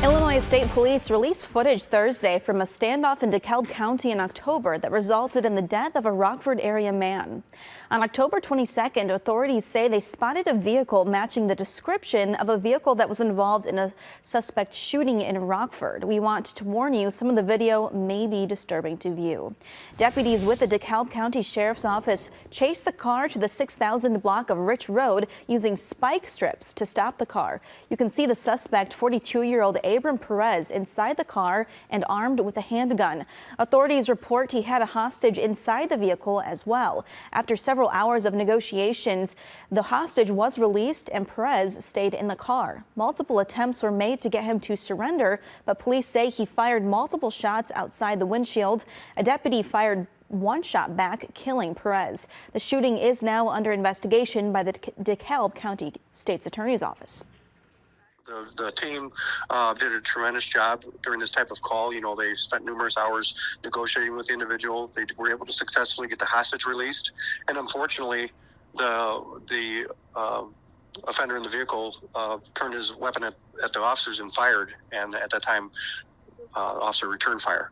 Illinois State Police released footage Thursday from a standoff in DeKalb County in October that resulted in the death of a Rockford area man. On October 22nd, authorities say they spotted a vehicle matching the description of a vehicle that was involved in a suspect shooting in Rockford. We want to warn you, some of the video may be disturbing to view. Deputies with the DeKalb County Sheriff's Office chased the car to the 6,000 block of Rich Road using spike strips to stop the car. You can see the suspect, 42-year-old Abram Perez, inside the car and armed with a handgun. Authorities report he had a hostage inside the vehicle as well. After several hours of negotiations, the hostage was released and Perez stayed in the car. Multiple attempts were made to get him to surrender, but police say he fired multiple shots outside the windshield. A deputy fired one shot back, killing Perez. The shooting is now under investigation by the DeKalb County State's Attorney's Office. The team did a tremendous job during this type of call. You know, they spent numerous hours negotiating with the individual. They were able to successfully get the hostage released. And unfortunately, the offender in the vehicle turned his weapon at the officers and fired. And at that time, officer returned fire.